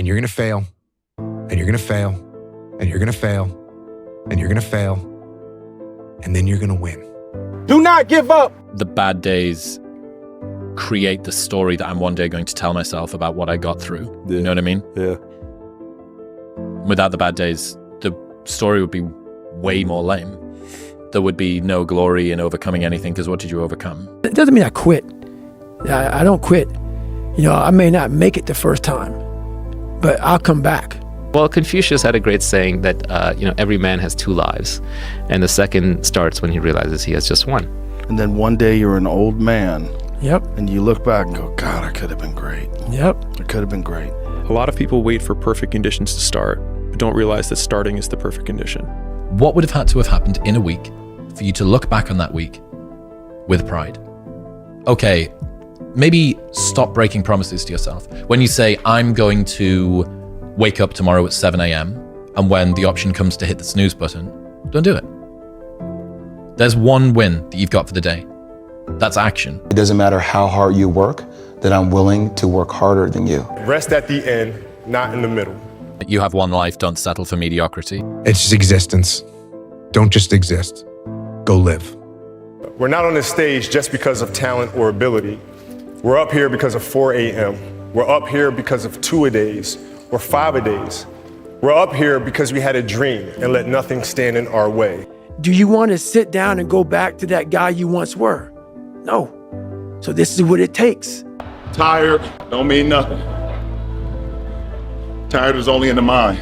And you're going to fail. And you're going to fail. And you're going to fail. And you're going to fail. And then you're going to win. Do not give up. The bad days create the story that I'm one day going to tell myself about what I got through. Yeah. You know what I mean? Yeah. Without the bad days, the story would be way more lame. There would be no glory in overcoming anything, because what did you overcome? It doesn't mean I quit. I don't quit. You know, I may not make it the first time, but I'll come back. Well, Confucius had a great saying that, every man has two lives, and the second starts when he realizes he has just one. And then one day you're an old man. Yep. And you look back and go, God, I could have been great. Yep. I could have been great. A lot of people wait for perfect conditions to start, but don't realize that starting is the perfect condition. What would have had to have happened in a week for you to look back on that week with pride? Okay, maybe stop breaking promises to yourself. When you say, I'm going to wake up tomorrow at 7 a.m., and when the option comes to hit the snooze button, don't do it. There's one win that you've got for the day. That's action. It doesn't matter how hard you work, that I'm willing to work harder than you. Rest at the end, not in the middle. You have one life, don't settle for mediocrity. It's just existence. Don't just exist. Go live. We're not on this stage just because of talent or ability. We're up here because of 4 a.m. We're up here because of 2-a-days or 5-a-days. We're up here because we had a dream and let nothing stand in our way. Do you want to sit down and go back to that guy you once were? No. So this is what it takes. Tired don't mean nothing. Tired is only in the mind.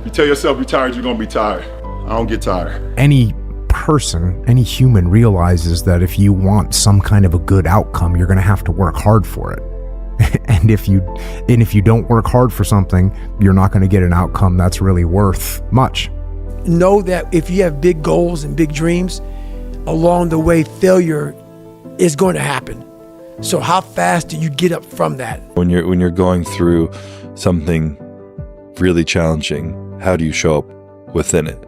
You tell yourself you're tired, you're gonna be tired. I don't get tired. Any person, any human realizes that if you want some kind of a good outcome, you're gonna have to work hard for it. And if you don't work hard for something, you're not gonna get an outcome that's really worth much. Know that if you have big goals and big dreams, along the way, failure is going to happen. So how fast do you get up from that? When you're going through something really challenging, how do you show up within it?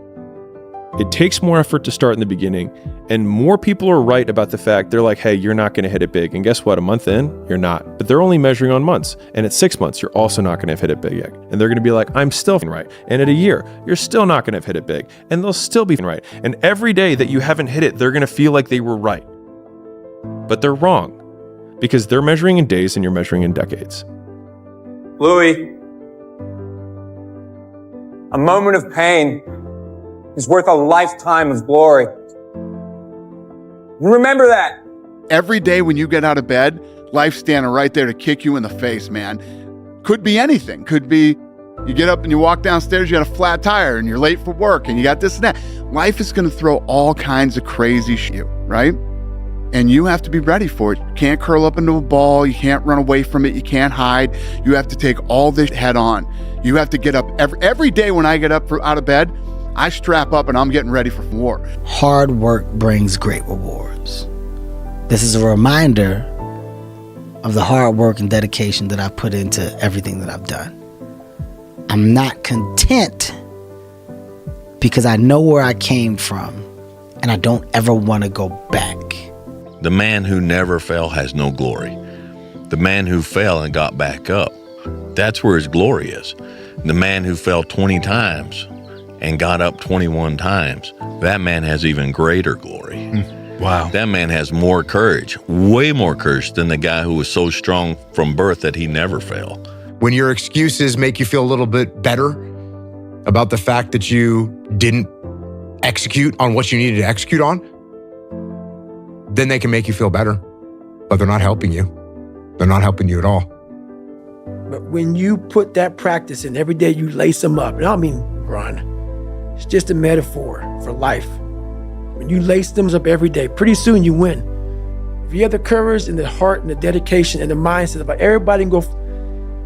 It takes more effort to start in the beginning, and more people are right about the fact they're like, hey, you're not going to hit it big. And guess what? A month in, you're not. But they're only measuring on months. And at 6 months, you're also not going to have hit it big yet. And they're going to be like, I'm still right. And at a year, you're still not going to have hit it big. And they'll still be right. And every day that you haven't hit it, they're going to feel like they were right. But they're wrong, because they're measuring in days and you're measuring in decades. Louis, a moment of pain is worth a lifetime of glory. Remember that. Every day when you get out of bed, life's standing right there to kick you in the face, man. Could be anything. Could be you get up and you walk downstairs, you got a flat tire and you're late for work and you got this and that. Life is going to throw all kinds of crazy shit, right? And you have to be ready for it. You can't curl up into a ball. You can't run away from it. You can't hide. You have to take all this head on. You have to get up every day. When I get up out of bed, I strap up and I'm getting ready for war. Hard work brings great rewards. This is a reminder of the hard work and dedication that I put into everything that I've done. I'm not content because I know where I came from and I don't ever want to go back. The man who never fell has no glory. The man who fell and got back up, that's where his glory is. The man who fell 20 times and got up 21 times, that man has even greater glory. Wow. That man has more courage, way more courage than the guy who was so strong from birth that he never fell. When your excuses make you feel a little bit better about the fact that you didn't execute on what you needed to execute on, then they can make you feel better, but they're not helping you. They're not helping you at all. But when you put that practice in, every day you lace them up, and I don't mean run, it's just a metaphor for life. When you lace them up every day, pretty soon you win. If you have the courage and the heart and the dedication and the mindset about everybody can go,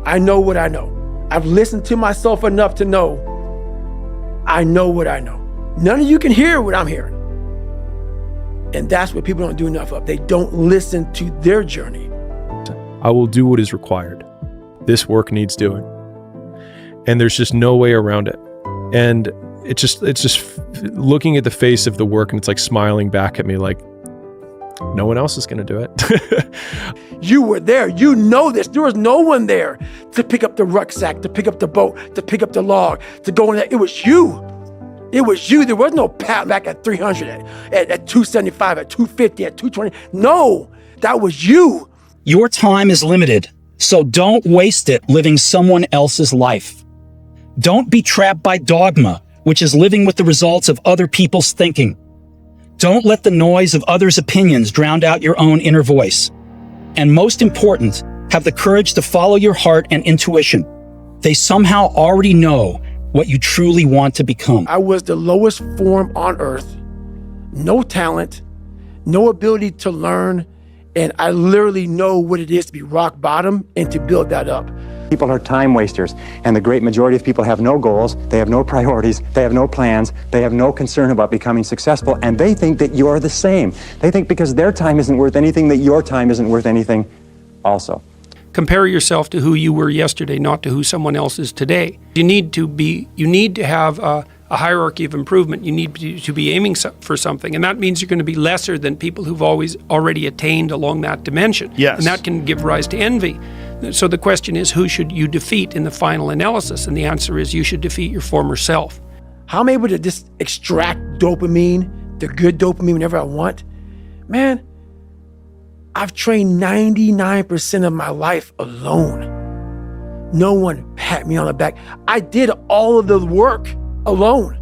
I know what I know. I've listened to myself enough to know I know what I know. None of you can hear what I'm hearing. And that's what people don't do enough of. They don't listen to their journey. I will do what is required. This work needs doing. And there's just no way around it. And it's just looking at the face of the work and it's like smiling back at me like, No one else is going to do it. You were there. You know this. There was no one there to pick up the rucksack, to pick up the boat, to pick up the log, to go in there. It was you. It was you. There was no pat back at 300, at 275, at 250, at 220. No, that was you. Your time is limited, so don't waste it living someone else's life. Don't be trapped by dogma, which is living with the results of other people's thinking. Don't let the noise of others' opinions drown out your own inner voice. And most important, have the courage to follow your heart and intuition. They somehow already know what you truly want to become. I was the lowest form on earth. No talent, no ability to learn, and I literally know what it is to be rock bottom and to build that up. People are time wasters, and the great majority of people have no goals, they have no priorities, they have no plans, they have no concern about becoming successful, and they think that you're the same. They think because their time isn't worth anything, that your time isn't worth anything also. Compare yourself to who you were yesterday, not to who someone else is today. You need to have a hierarchy of improvement. You need to be aiming for something, and that means you're going to be lesser than people who've already attained along that dimension. Yes. And that can give rise to envy. So the question is, who should you defeat in the final analysis? And the answer is, you should defeat your former self. How I'm able to just extract dopamine, the good dopamine, whenever I want. Man, I've trained 99% of my life alone. No one pat me on the back. I did all of the work alone.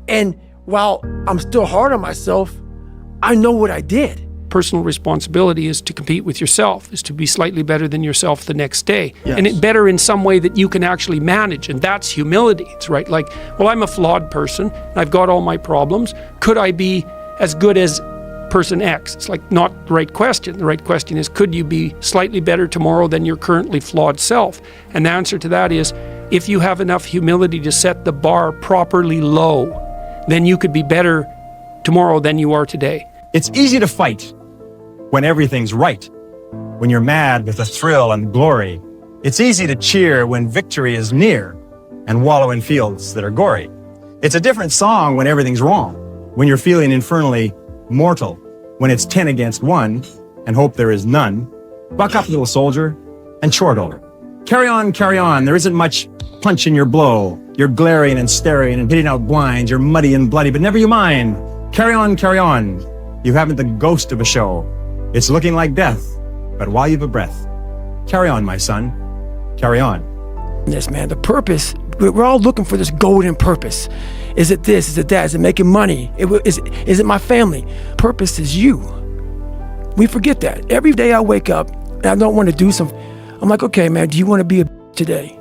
And while I'm still hard on myself, I know what I did. Personal responsibility is to compete with yourself, is to be slightly better than yourself the next day. Yes. And better in some way that you can actually manage. And that's humility. It's right. Like, well, I'm a flawed person. I've got all my problems. Could I be as good as person X? It's like not the right question. The right question is, could you be slightly better tomorrow than your currently flawed self? And the answer to that is, if you have enough humility to set the bar properly low, then you could be better tomorrow than you are today. It's easy to fight when everything's right, when you're mad with the thrill and glory. It's easy to cheer when victory is near and wallow in fields that are gory. It's a different song when everything's wrong, when you're feeling infernally mortal, when it's 10 against 1 and hope there is none. Buck up, little soldier, and chortle. Carry on, there isn't much punch in your blow. You're glaring and staring and hitting out blinds, you're muddy and bloody, but never you mind. Carry on. You haven't the ghost of a show. It's looking like death, but while you've a breath, carry on, my son, carry on. Yes, man, the purpose, we're all looking for this golden purpose. Is it this? Is it that? Is it making money? Is it my family? Purpose is you. We forget that. Every day I wake up and I don't want to do something. I'm like, okay, man, do you want to be a today?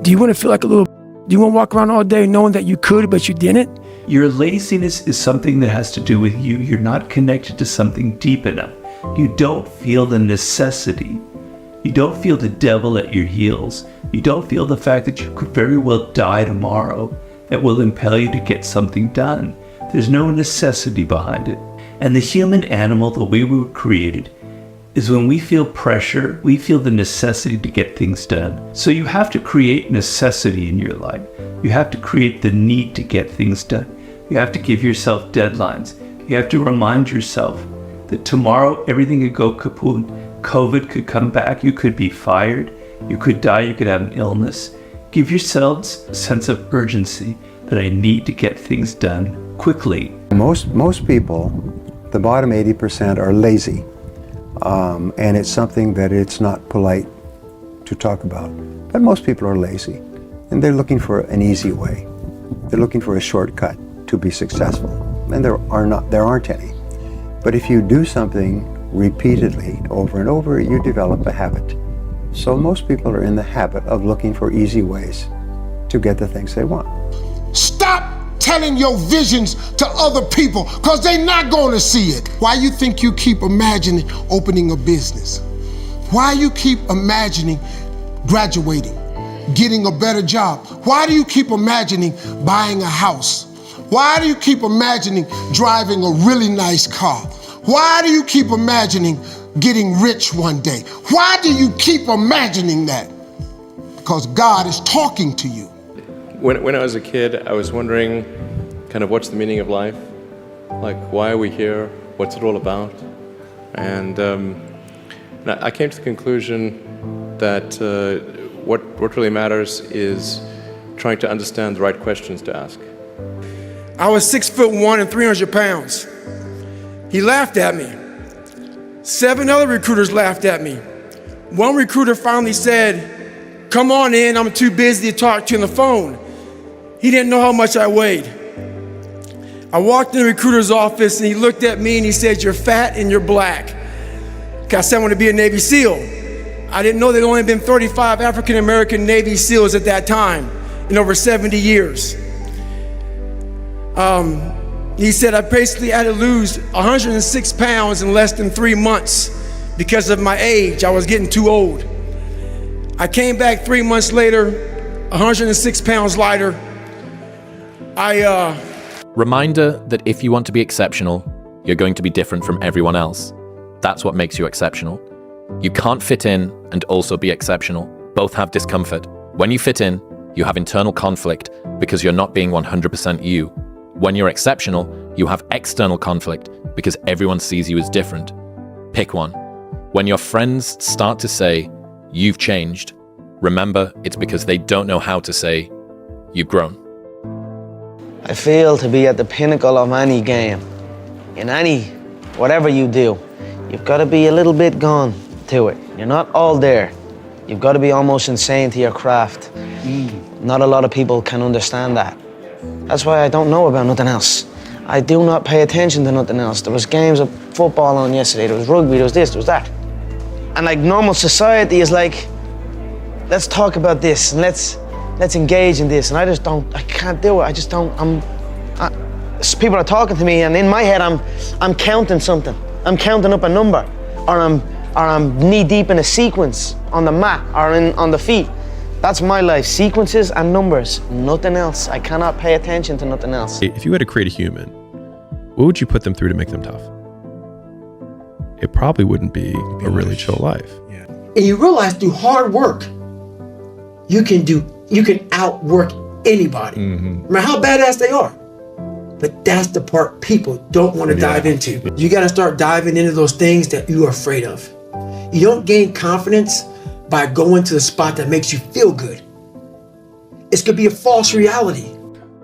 Do you want to feel like a little, do you want to walk around all day knowing that you could, but you didn't? Your laziness is something that has to do with you. You're not connected to something deep enough. You don't feel the necessity. You don't feel the devil at your heels. You don't feel the fact that you could very well die tomorrow that will impel you to get something done. There's no necessity behind it. And the human animal, the way we were created, is when we feel pressure, we feel the necessity to get things done. So you have to create necessity in your life. You have to create the need to get things done. You have to give yourself deadlines. You have to remind yourself that tomorrow everything could go kaput. COVID could come back. You could be fired. You could die. You could have an illness. Give yourselves a sense of urgency that I need to get things done quickly. Most people, the bottom 80%, are lazy. And it's something that it's not polite to talk about. But most people are lazy, and they're looking for an easy way. They're looking for a shortcut to be successful, and there aren't any. But if you do something repeatedly over and over, you develop a habit. So most people are in the habit of looking for easy ways to get the things they want. Stop telling your visions to other people, because they're not going to see it. Why you think you keep imagining opening a business? Why you keep imagining graduating, getting a better job? Why do you keep imagining buying a house? Why do you keep imagining driving a really nice car? Why do you keep imagining getting rich one day? Why do you keep imagining that? Because God is talking to you. When I was a kid, I was wondering kind of what's the meaning of life? Like, why are we here? what's it all about? And I came to the conclusion that what really matters is trying to understand the right questions to ask. I was 6'1" and 300 pounds. He laughed at me. 7 other recruiters laughed at me. One recruiter finally said, "Come on in, I'm too busy to talk to you on the phone." He didn't know how much I weighed. I walked in the recruiter's office and he looked at me and he said, "You're fat and you're black." I said I want to be a Navy SEAL. I didn't know there'd only been 35 African-American Navy SEALs at that time in over 70 years. He said I basically had to lose 106 pounds in less than 3 months because of my age. I was getting too old. I came back 3 months later, 106 pounds lighter. Reminder that if you want to be exceptional, you're going to be different from everyone else. That's what makes you exceptional. You can't fit in and also be exceptional. Both have discomfort. When you fit in, you have internal conflict because you're not being 100% you. When you're exceptional, you have external conflict because everyone sees you as different. Pick one. When your friends start to say, "You've changed," remember it's because they don't know how to say, "You've grown." I feel to be at the pinnacle of any game, in whatever you do, you've got to be a little bit gone to it. You're not all there. You've got to be almost insane to your craft. Not a lot of people can understand that. That's why I don't know about nothing else. I do not pay attention to nothing else. There was games of football on yesterday, there was rugby, there was this, there was that. And like normal society is like, let's talk about this and let's engage in this. And I can't do it. People are talking to me and in my head I'm counting something. I'm counting up a number or I'm knee deep in a sequence on the mat or on the feet. That's my life, sequences and numbers, nothing else. I cannot pay attention to nothing else. If you had to create a human, what would you put them through to make them tough? It probably wouldn't be a really chill life. And you realize through hard work, you can outwork anybody, no matter how badass they are. But that's the part people don't want to dive into. You got to start diving into those things that you are afraid of. You don't gain confidence by going to the spot that makes you feel good. It's gonna be a false reality.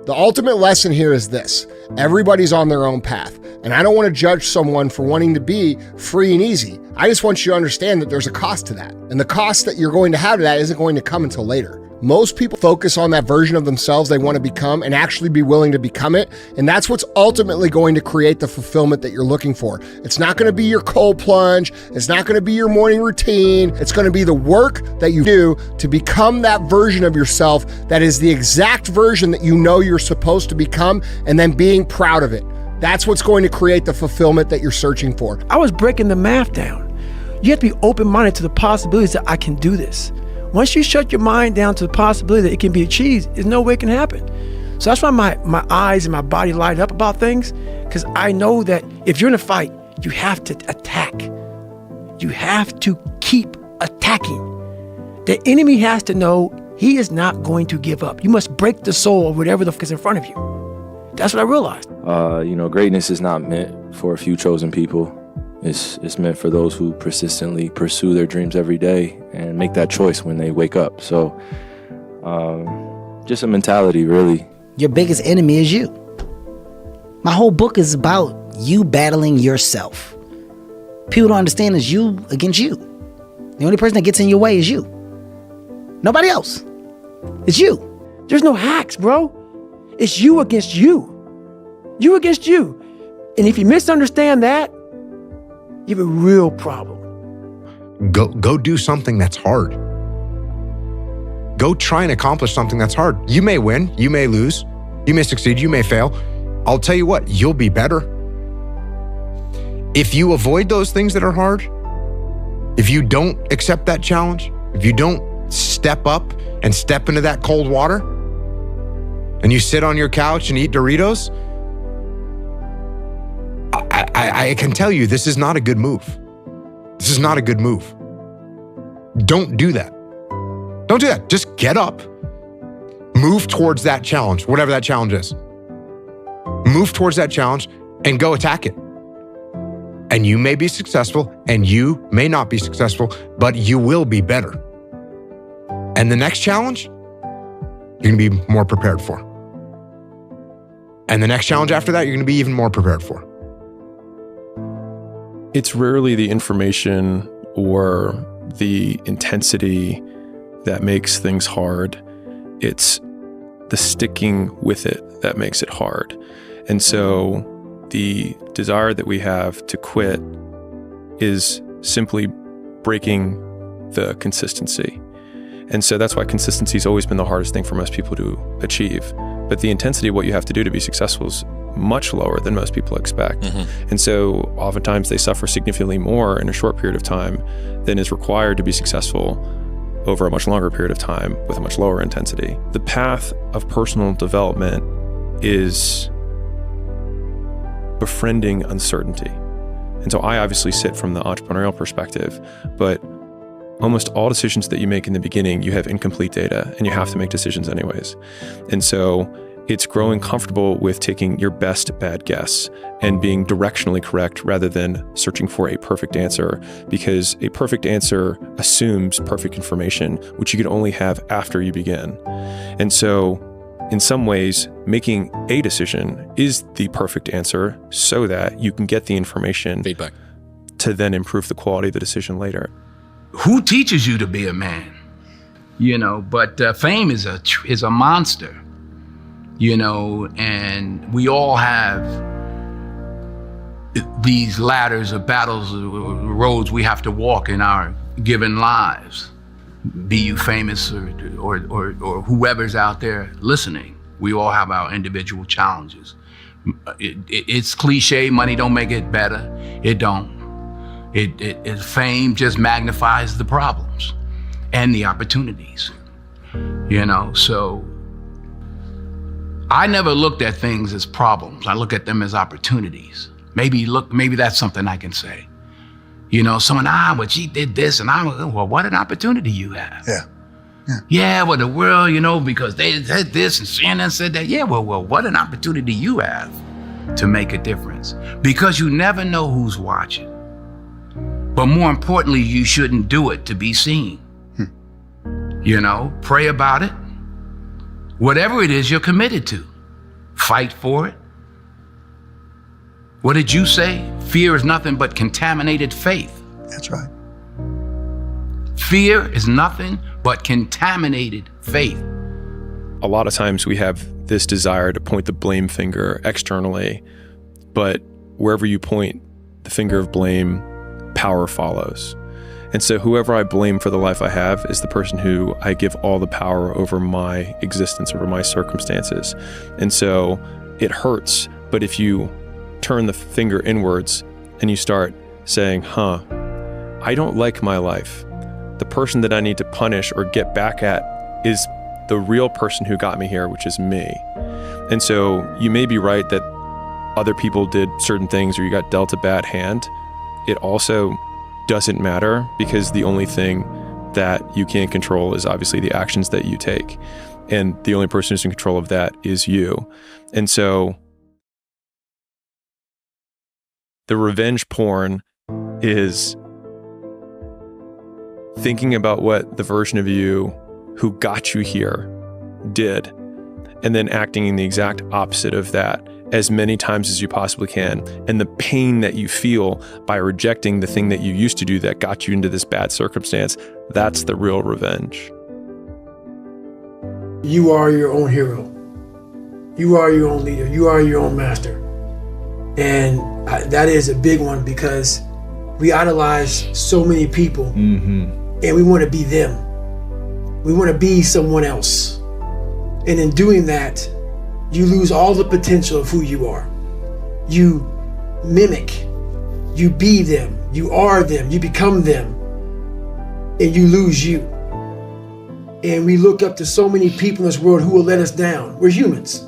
The ultimate lesson here is this: everybody's on their own path. And I don't want to judge someone for wanting to be free and easy. I just want you to understand that there's a cost to that. And the cost that you're going to have to that isn't going to come until later. Most people focus on that version of themselves they want to become and actually be willing to become it. And that's what's ultimately going to create the fulfillment that you're looking for. It's not going to be your cold plunge. It's not going to be your morning routine. It's going to be the work that you do to become that version of yourself that is the exact version that you know you're supposed to become, and then being proud of it. That's what's going to create the fulfillment that you're searching for. I was breaking the math down. You have to be open-minded to the possibilities that I can do this. Once you shut your mind down to the possibility that it can be achieved, there's no way it can happen. So that's why my eyes and my body light up about things, because I know that if you're in a fight, you have to attack. You have to keep attacking. The enemy has to know he is not going to give up. You must break the soul of whatever the fuck is in front of you. That's what I realized. Greatness is not meant for a few chosen people. It's meant for those who persistently pursue their dreams every day and make that choice when they wake up. So, just a mentality, really. Your biggest enemy is you. My whole book is about you battling yourself. People don't understand it's you against you. The only person that gets in your way is you. Nobody else. It's you. There's no hacks, bro. It's you against you. You against you. And if you misunderstand that, you have a real problem. Go do something that's hard. Go try and accomplish something that's hard. You may win, you may lose, you may succeed, you may fail. I'll tell you what, you'll be better. If you avoid those things that are hard, if you don't accept that challenge, if you don't step up and step into that cold water, and you sit on your couch and eat Doritos, I can tell you this is not a good move. This is not a good move. Don't do that. Don't do that. Just get up, move towards that challenge, whatever that challenge is. Move towards that challenge and go attack it. And you may be successful and you may not be successful, but you will be better. And the next challenge, you're going to be more prepared for. And the next challenge after that, you're going to be even more prepared for. It's rarely the information or the intensity that makes things hard. It's the sticking with it that makes it hard. And so the desire that we have to quit is simply breaking the consistency. And so that's why consistency has always been the hardest thing for most people to achieve. But the intensity of what you have to do to be successful is much lower than most people expect. And so oftentimes they suffer significantly more in a short period of time than is required to be successful over a much longer period of time with a much lower intensity. The path of personal development is befriending uncertainty. And so I obviously sit from the entrepreneurial perspective, but almost all decisions that you make in the beginning, you have incomplete data and you have to make decisions anyways. And so it's growing comfortable with taking your best bad guess and being directionally correct rather than searching for a perfect answer, because a perfect answer assumes perfect information, which you can only have after you begin. And so in some ways, making a decision is the perfect answer so that you can get the information feedback to then improve the quality of the decision later. Who teaches you to be a man? But fame is a monster, and we all have these ladders of battles, roads we have to walk in our given lives. Be you famous or whoever's out there listening, we all have our individual challenges. It's cliche, money don't make it better. It don't. Fame just magnifies the problems and the opportunities, so I never looked at things as problems. I look at them as opportunities. Maybe that's something I can say. Someone, but she did this, and well, what an opportunity you have. Yeah, well, the world, because they said this and CNN said that. Yeah, well, what an opportunity you have to make a difference, because you never know who's watching. But more importantly, you shouldn't do it to be seen. Pray about it. Whatever it is you're committed to, fight for it. What did you say? Fear is nothing but contaminated faith. That's right. Fear is nothing but contaminated faith. A lot of times we have this desire to point the blame finger externally, but wherever you point the finger of blame, power follows. And so whoever I blame for the life I have is the person who I give all the power over my existence, over my circumstances. And so it hurts, but if you turn the finger inwards and you start saying, I don't like my life. The person that I need to punish or get back at is the real person who got me here, which is me. And so you may be right that other people did certain things or you got dealt a bad hand. It also doesn't matter, because the only thing that you can't control is obviously the actions that you take. And the only person who's in control of that is you. And so the revenge porn is thinking about what the version of you who got you here did, and then acting in the exact opposite of that as many times as you possibly can. And the pain that you feel by rejecting the thing that you used to do that got you into this bad circumstance, that's the real revenge. You are your own hero. You are your own leader. You are your own master. And that is a big one, because we idolize so many people and we want to be them. We want to be someone else. And in doing that, you lose all the potential of who you are. You mimic, you be them, you are them, you become them, and you lose you. And we look up to so many people in this world who will let us down. We're humans.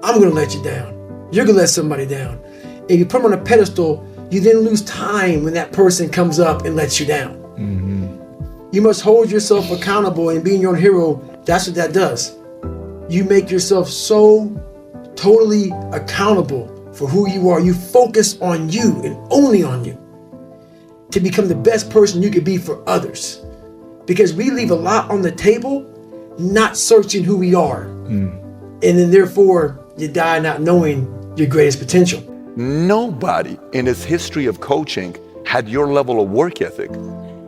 I'm gonna let you down. You're gonna let somebody down. And you put them on a pedestal, you then lose time when that person comes up and lets you down. You must hold yourself accountable, and being your own hero, that's what that does. You make yourself so totally accountable for who you are. You focus on you and only on you to become the best person you could be for others. Because we leave a lot on the table, not searching who we are. And then therefore, you die not knowing your greatest potential. Nobody in its history of coaching had your level of work ethic.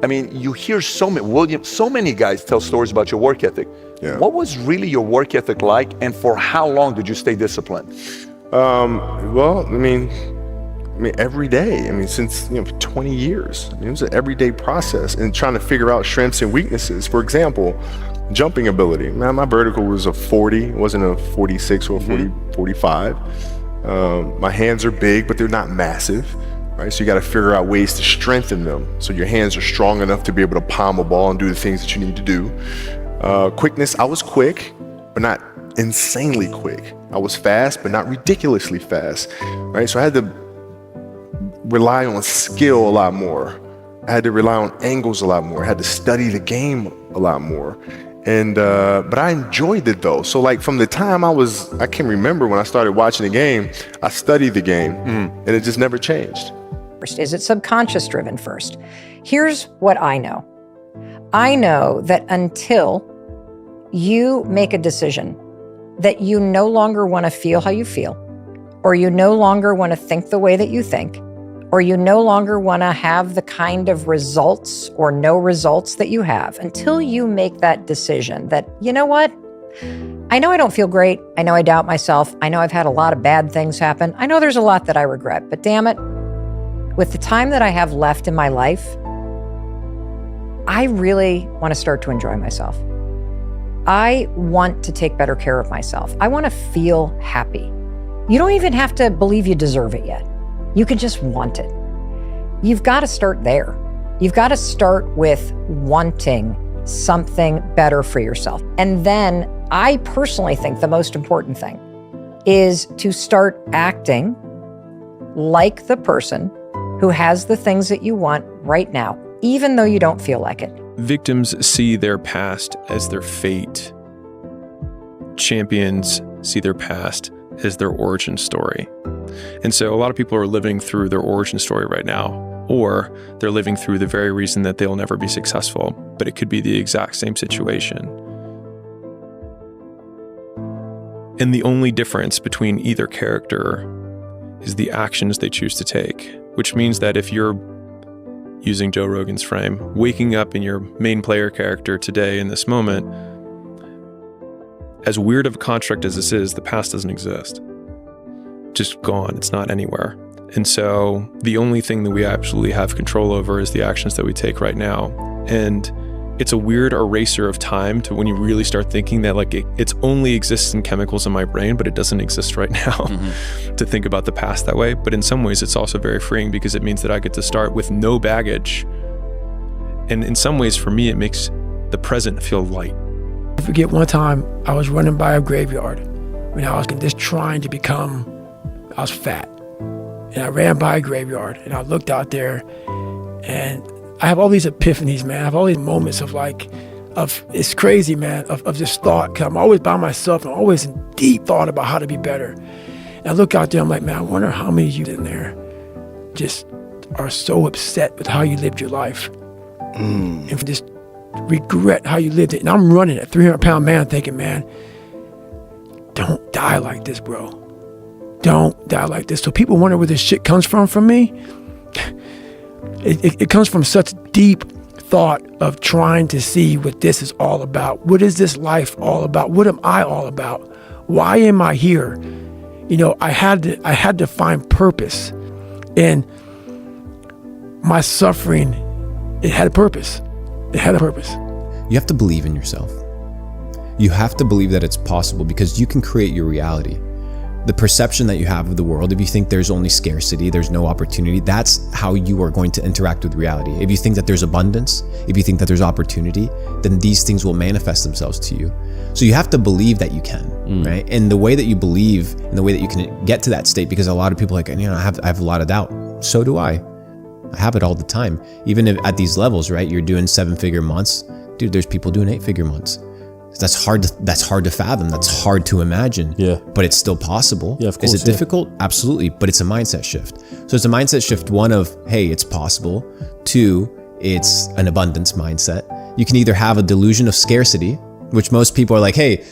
I mean, you hear so many guys tell stories about your work ethic. Yeah. What was really your work ethic like, and for how long did you stay disciplined? Well, I mean, every day. I mean, since 20 years. I mean, it was an everyday process and trying to figure out strengths and weaknesses. For example, jumping ability. Man, my vertical was a 40, it wasn't a 46 or a 45. My hands are big, but they're not massive. Right, so you got to figure out ways to strengthen them so your hands are strong enough to be able to palm a ball and do the things that you need to do. Quickness, I was quick, but not insanely quick. I was fast, but not ridiculously fast. Right, so I had to rely on skill a lot more. I had to rely on angles a lot more. I had to study the game a lot more. And but I enjoyed it though. So like from the time I can remember when I started watching the game, I studied the game, and it just never changed. Is it subconscious driven first? Here's what I know. I know that until you make a decision that you no longer want to feel how you feel, or you no longer want to think the way that you think, or you no longer want to have the kind of results or no results that you have, until you make that decision that, you know what? I know I don't feel great. I know I doubt myself. I know I've had a lot of bad things happen. I know there's a lot that I regret, but damn it, with the time that I have left in my life, I really want to start to enjoy myself. I want to take better care of myself. I want to feel happy. You don't even have to believe you deserve it yet. You can just want it. You've got to start there. You've got to start with wanting something better for yourself. And then I personally think the most important thing is to start acting like the person who has the things that you want right now, even though you don't feel like it. Victims see their past as their fate. Champions see their past as their origin story. And so a lot of people are living through their origin story right now, or they're living through the very reason that they'll never be successful, but it could be the exact same situation. And the only difference between either character is the actions they choose to take, which means that if you're, using Joe Rogan's frame, waking up in your main player character today in this moment, as weird of a construct as this is, the past doesn't exist. Just gone. It's not anywhere. And so the only thing that we absolutely have control over is the actions that we take right now. And it's a weird eraser of time to when you really start thinking that like it's only exists in chemicals in my brain, but it doesn't exist right now to think about the past that way. But in some ways it's also very freeing because it means that I get to start with no baggage. And in some ways for me, it makes the present feel light. I forget one time I was running by a graveyard when I was just trying to become, I was fat. And I ran by a graveyard and I looked out there and I have all these epiphanies, man. I have all these moments of it's crazy, man, of just thought. Cause I'm always by myself and I'm always in deep thought about how to be better. And I look out there, I'm like, man, I wonder how many of you in there just are so upset with how you lived your life. And just regret how you lived it. And I'm running a 300-pound man thinking, man, don't die like this, bro. Don't die like this. So people wonder where this shit comes from me. It comes from such deep thought of trying to see what this is all about. What is this life all about? What am I all about? Why am I here? You know, I had to find purpose. And my suffering, it had a purpose. It had a purpose. You have to believe in yourself. You have to believe that it's possible because you can create your reality. The perception that you have of the world, if you think there's only scarcity, there's no opportunity, that's how you are going to interact with reality. If you think that there's abundance, if you think that there's opportunity, then these things will manifest themselves to you. So you have to believe that you can, right? And the way that you believe and the way that you can get to that state, because a lot of people are like, I have a lot of doubt. So do I. I have it all the time. Even if at these levels, right? You're doing 7-figure months. Dude, there's people doing 8-figure months. That's hard to fathom. That's hard to imagine. Yeah. But it's still possible. Yeah, of course. Is it difficult? Absolutely. But it's a mindset shift. So it's a mindset shift, one of, hey, it's possible. Two, it's an abundance mindset. You can either have a delusion of scarcity, which most people are like, hey,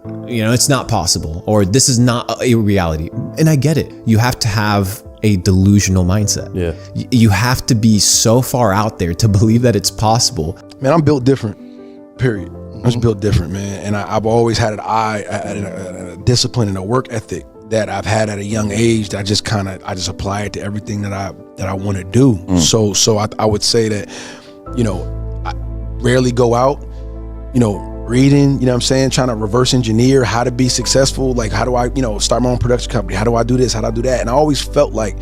it's not possible, or this is not a reality. And I get it. You have to have a delusional mindset. Yeah. You have to be so far out there to believe that it's possible. Man, I'm built different, period. I'm just built different, man. And I've always had an eye, a discipline and a work ethic that I've had at a young age that I just apply it to everything that I want to do. So I would say that, I rarely go out, reading, you know what I'm saying, trying to reverse engineer how to be successful. Like, how do I, start my own production company? How do I do this? How do I do that? And I always felt like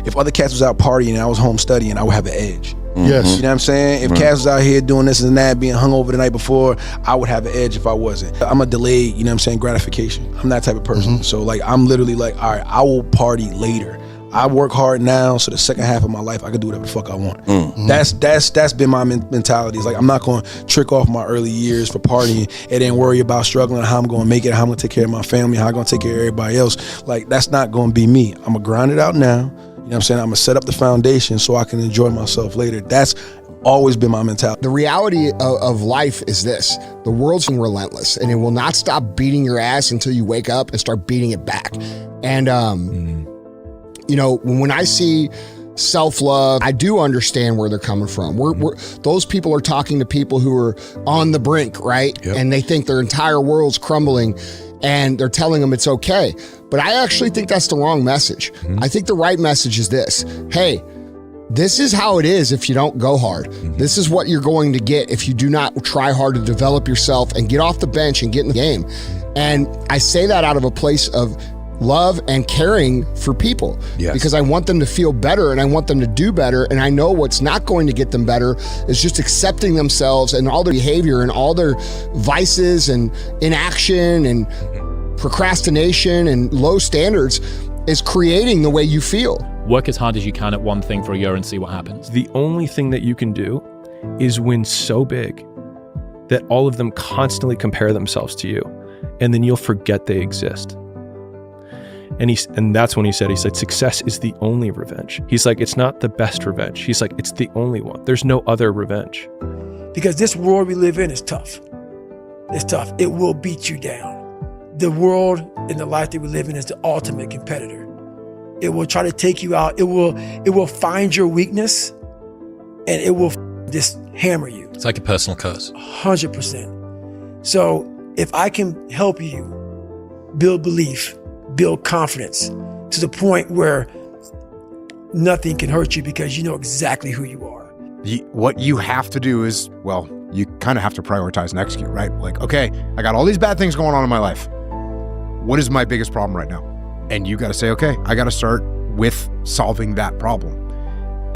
if other cats was out partying and I was home studying, I would have an edge. Yes. You know what I'm saying? If Cass was out here doing this and that, being hungover the night before, I would have an edge if I wasn't. I'm a delayed, gratification. I'm that type of person. So like, I'm literally like, all right, I will party later. I work hard now, so the second half of my life, I can do whatever the fuck I want. That's been my mentality. It's like, I'm not going to trick off my early years for partying and then worry about struggling, how I'm going to make it, how I'm going to take care of my family, how I'm going to take care of everybody else. Like, that's not going to be me. I'm going to grind it out now. You know what I'm saying? I'm gonna set up the foundation so I can enjoy myself later. That's always been my mentality. The reality of life is this: the world's relentless, and it will not stop beating your ass until you wake up and start beating it back. And when I see self-love, I do understand where they're coming from. Those people are talking to people who are on the brink, right? Yep. And they think their entire world's crumbling, and they're telling them it's okay. But I actually think that's the wrong message. I think the right message is this: hey, this is how it is if you don't go hard. This is what you're going to get if you do not try hard to develop yourself and get off the bench and get in the game. And I say that out of a place of love and caring for people, because I want them to feel better and I want them to do better. And I know what's not going to get them better is just accepting themselves and all their behavior and all their vices and inaction and procrastination and low standards is creating the way you feel. Work as hard as you can at one thing for a year and see what happens. The only thing that you can do is win so big that all of them constantly compare themselves to you, and then you'll forget they exist. And that's when he said, success is the only revenge. He's like, it's not the best revenge. He's like, it's the only one. There's no other revenge. Because this world we live in is tough. It's tough. It will beat you down. The world and the life that we live in is the ultimate competitor. It will try to take you out. It will find your weakness and it will just hammer you. It's like a personal curse. 100%. So if I can help you build belief, build confidence to the point where nothing can hurt you because you know exactly who you are. What you have to do is, you kind of have to prioritize and execute, right? Like, okay, I got all these bad things going on in my life. What is my biggest problem right now? And you got to say, okay, I got to start with solving that problem.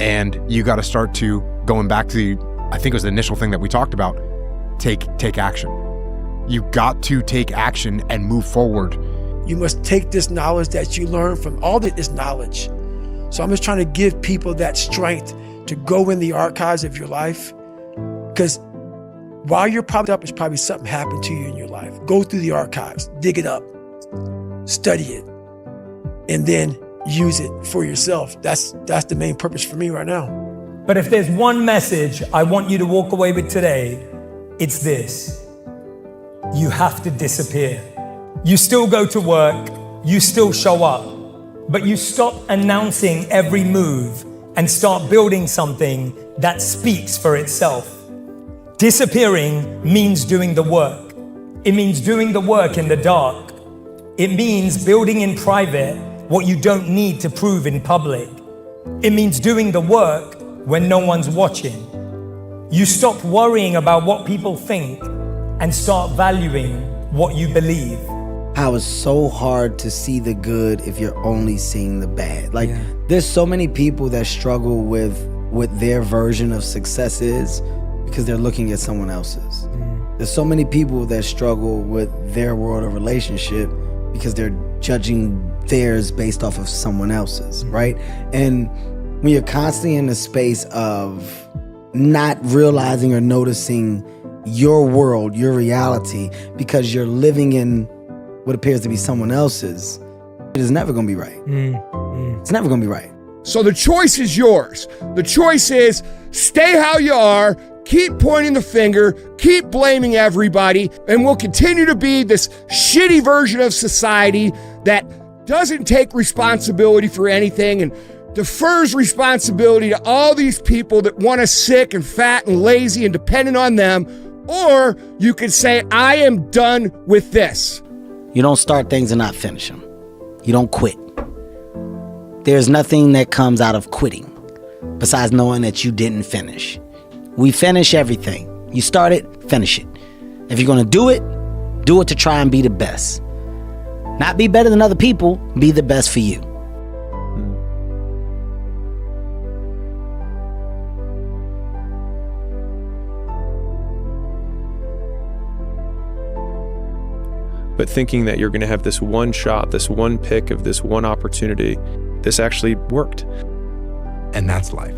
And you got to start to going back to I think it was the initial thing that we talked about, take action. You got to take action and move forward. You must take this knowledge that you learn from all this knowledge. So I'm just trying to give people that strength to go in the archives of your life, because while you're propped up, it's probably something happened to you in your life. Go through the archives, dig it up, study it, and then use it for yourself. That's the main purpose for me right now. But if there's one message I want you to walk away with today, it's this: you have to disappear. You still go to work, you still show up, but you stop announcing every move and start building something that speaks for itself. Disappearing means doing the work. It means doing the work in the dark. It means building in private what you don't need to prove in public. It means doing the work when no one's watching. You stop worrying about what people think and start valuing what you believe. How it's so hard to see the good if you're only seeing the bad. Like, there's so many people that struggle with what their version of success is because they're looking at someone else's. There's so many people that struggle with their world of relationship because they're judging theirs based off of someone else's, right? And when you're constantly in a space of not realizing or noticing your world, your reality, because you're living in what appears to be someone else's, it is never going to be right. It's never going to be right. So the choice is yours. The choice is stay how you are, keep pointing the finger, keep blaming everybody, and we'll continue to be this shitty version of society that doesn't take responsibility for anything and defers responsibility to all these people that want us sick and fat and lazy and dependent on them. Or you could say, I am done with this. You don't start things and not finish them. You don't quit. There's nothing that comes out of quitting besides knowing that you didn't finish. We finish everything. You start it, finish it. If you're going to do it to try and be the best. Not be better than other people, be the best for you. But thinking that you're going to have this one shot, this one pick of this one opportunity, this actually worked. And that's life.